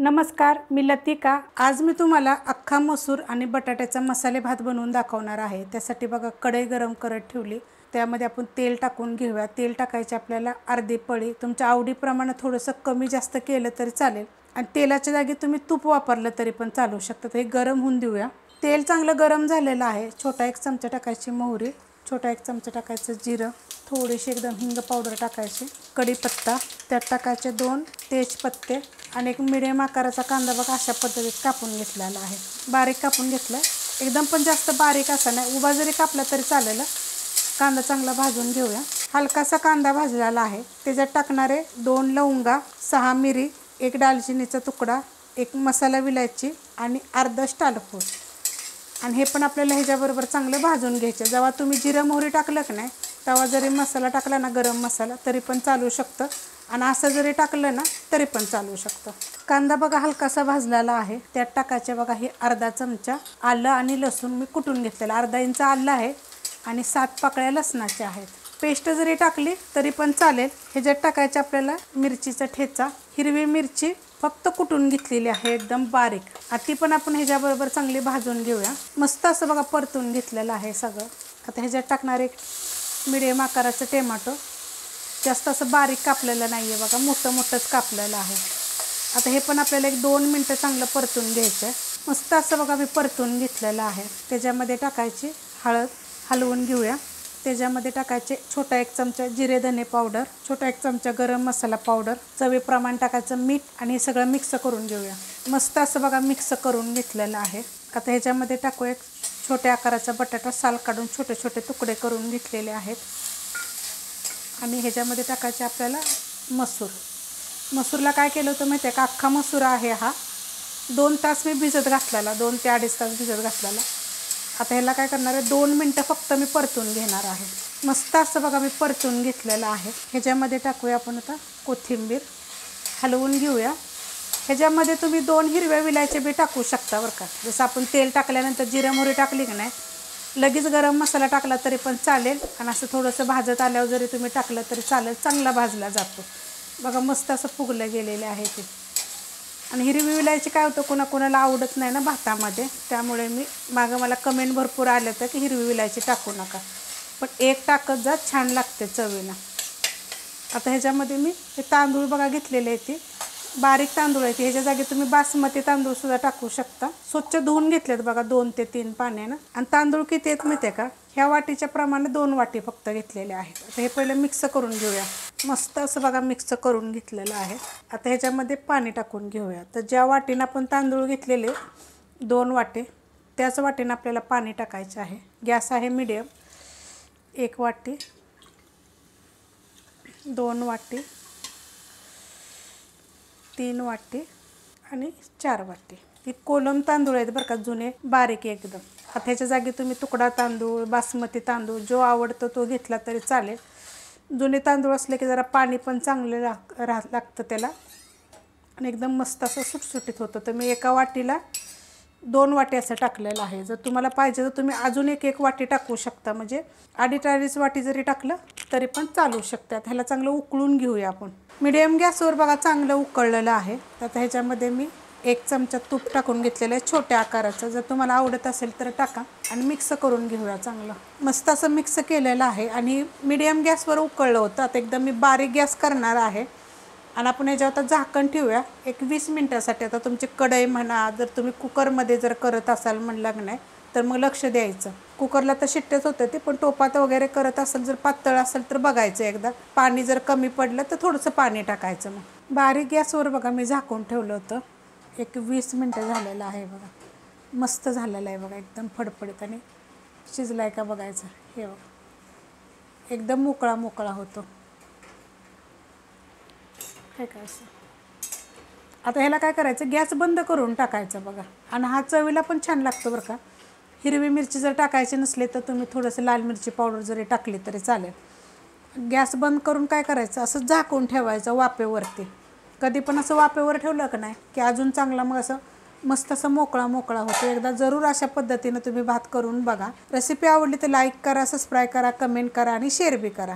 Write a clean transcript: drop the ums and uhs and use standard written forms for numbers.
नमस्कार, मी लतिका। आज मी तुम्हाला अख्खा मसूर आणि बटाट्याचा मसाले भात बनवून दाखवणार आहे। त्यासाठी बघा कढई गरम करत ठेवली, त्यामध्ये आपण तेल टाकून घेऊया। तेल टाकायचे आपल्याला अर्धी पळी, तुमच्या आवडीप्रमाणे थोडंसं कमी जास्त केलं तरी चालेल आणि तेलाच्या जागी तुम्ही तूप वापरलं तरी पण चालू शकतं। हे गरम होऊन देऊया। तेल चांगलं गरम झालेलं आहे। छोटा एक चमचा टाकायची मोहरी, छोटा एक चमचा टाकायचं जिरं, थोडीशी एकदम हिंग पावडर टाकायची, कढीपत्ता, त्यात टाकायचे 2 तेजपत्ते आणि एक मीडियम आकाराचा कांदा बघा अशा पद्धतीत कापून घेतलेला आहे। बारीक कापून घेतला, एकदम पण जास्त बारीक असा नाही, उभा जरी कापला तरी चालेल। कांदा चांगला भाजून घेऊया। हलकासा कांदा भाजलेला आहे, त्याच्यात टाकणारे 2 लवंगा, 6 मिरी, 1 दालचिनीचा तुकडा, 1 मसाला विलायची आणि अर्धा स्टारफूल। आणि हे पण आपल्याला ह्याच्याबरोबर चांगलं भाजून घ्यायचं। जेव्हा तुम्ही जिरं मोहरी टाकलं की नाही तेव्हा जरी मसाला टाकला ना गरम मसाला तरी पण चालू शकतं आणि असं जरी टाकलं ना तरी पण चालू शकतं। कांदा बघा हलकासा भाजलेला आहे, त्यात टाकायचे बघा हे अर्धा चमचा आलं आणि लसूण मी कुटून घेतलेलं, अर्धा इंच आलं आहे आणि 7 पाकळ्या लसणाच्या आहेत। पेस्ट जरी टाकली तरी पण चालेल। ह्याच्यात टाकायचे आपल्याला मिरचीचा ठेचा, हिरवी मिरची फक्त कुटून घेतलेली आहे एकदम बारीक, ती पण आपण ह्याच्याबरोबर चांगली भाजून घेऊया। मस्त असं बघा परतून घेतलेलं आहे सगळं। आता ह्याच्यात टाकणार एक मीडियम आकाराचं टोमॅटो, जास्त असं बारीक कापलेलं नाही आहे बघा, मोठं मोठंच कापलेलं आहे। आता हे पण आपल्याला एक 2 मिनटं चांगलं परतून घ्यायचं आहे। मस्त असं बघा मी परतून घेतलेलं आहे। त्याच्यामध्ये टाकायची हळद, हलवून घेऊया। त्याच्यामध्ये टाकायचे छोटा 1 चमचा जिरे धने पावडर, छोटा 1 चमचा गरम मसाला पावडर, चवीप्रमाणे टाकायचं मीठ आणि हे सगळं मिक्स करून घेऊया। मस्त असं बघा मिक्स करून घेतलेलं आहे। आता ह्याच्यामध्ये टाकू एक छोट्या आकाराचा बटाटा, साल काढून छोटे छोटे तुकडे करून घेतलेले आहेत आणि ह्याच्यामध्ये टाकायचे आपल्याला मसूर। मसूरला काय केलं होतं माहिती आहे का, अख्खा मसूर आहे हा 2 तास मी भिजत घातलेला, 2 ते 2.5 तास भिजत घातलेला। आता ह्याला काय करणार आहे 2 मिनटं फक्त मी परतून घेणार आहे। मस्त असं बघा मी परतून घेतलेलं आहे। ह्याच्यामध्ये टाकूया आपण आता कोथिंबीर, हलवून घेऊया। ह्याच्यामध्ये तुम्ही 2 हिरव्या विलायची बी टाकू शकता बरं का। जसं आपण तेल टाकल्यानंतर जिरं मोहरी टाकली की नाही लगेच गरम मसाला टाकला तरी पण चालेल आणि असं थोडंसं भाजत आल्यावर जरी तुम्ही टाकलं तरी चालेल, चांगला भाजला जातो बघा। मस्त असं फुगलं गेलेले आहे ते। आणि हिरवी विलायची काय होतं कोणाकोणाला आवडत नाही ना भातामध्ये, त्यामुळे मी मागं मला कमेंट भरपूर आलं होतं की हिरवी विलायची टाकू नका, पण एक टाकत जा, छान लागते चवीला। आता ह्याच्यामध्ये मी हे तांदूळ बघा घेतलेले आहेत, बारीक तांदूळ आहेत, ह्याच्या जागी तुम्ही बासमती तांदूळसुद्धा टाकू शकता। स्वच्छ धुवून घेतलेत बघा 2 ते 3 पाण्यानं। आणि तांदूळ किती आहेत माहिती आहे का, ह्या वाटीच्या प्रमाणे 2 वाटी फक्त घेतलेले आहेत। आता हे पहिलं मिक्स करून घेऊया। मस्त असं बघा मिक्स करून घेतलेलं आहे। आता ह्याच्यामध्ये पाणी टाकून घेऊया। तर ज्या वाटीनं आपण तांदूळ घेतलेले 2 वाटी त्याच वाटीनं आपल्याला पाणी टाकायचं आहे। गॅस आहे मीडियम। 1 वाटी, 2 वाटी, 3 वाटी आणि 4 वाटी। हे कोलम तांदूळ आहेत बरं का, जुने बारीक एकदम। आता ह्याच्या जागी तुम्ही तुकडा तांदूळ, बासमती तांदूळ जो आवडतो तो घेतला तरी चालेल। जुने तांदूळ असले की जरा पाणी पण चांगलं लागतं त्याला आणि एकदम मस्त असं सुटसुटीत होतं। तर मी एका वाटीला 2 वाटी असं टाकलेलं आहे। जर तुम्हाला पाहिजे तर तुम्ही अजून एक वाटी टाकू शकता, म्हणजे 2.5 वाटी जरी टाकलं तरी पण चालू शकतात। ह्याला चांगलं उकळून घेऊया आपण। मीडियम गॅसवर बघा चांगलं उकळलेलं आहे। आता ह्याच्यामध्ये मी 1 चमचा तूप टाकून घेतलेलं आहे छोट्या आकाराचं, जर तुम्हाला आवडत असेल तर टाका आणि मिक्स करून घेऊया चांगलं। मस्त असं मिक्स केलेलं आहे आणि मीडियम गॅसवर उकळलं होतं। आता एकदम मी बारीक गॅस करणार आहे आणि आपण ह्याच्यावर आता झाकण ठेवूया एक 20 मिनटासाठी। आता तुमची कढई म्हणा, जर तुम्ही कुकरमध्ये जर करत असाल म्हणलं की नाही तर मग लक्ष द्यायचं। कुकरला तर शिट्टेच होते ते, पण टोपात वगैरे करत असेल जर पातळ असेल तर बघायचं एकदा, पाणी जर कमी पडलं तर थोडंसं पाणी टाकायचं। मग बारीक गॅसवर बघा मी झाकून ठेवलं होतं, एक 20 मिनटं झालेलं आहे बघा। मस्त झालेलं आहे बघा, एकदम फडफडीत आणि शिजलाय का बघायचं। हे बघा एकदम मोकळा मोकळा होतो हे काय असं। आता ह्याला काय करायचं, गॅस बंद करून टाकायचं बघा आणि हा चवीला पण छान लागतो बरं का। हिरवी मिरची जर टाकायची नसली तर तुम्ही थोडंसं लाल मिरची पावडर जरी टाकली तरी चालेल। गॅस बंद करून काय करायचं, असं झाकून ठेवायचं वाफेवरती। कधी पण असं वाफेवर ठेवलं का नाही की अजून चांगला मग असं मस्त असं मोकळा मोकळा होतो। एकदा जरूर अशा पद्धतीनं तुम्ही भात करून बघा। रेसिपी आवडली तर लाईक करा, सबस्क्राईब करा, कमेंट करा आणि शेअर बी करा।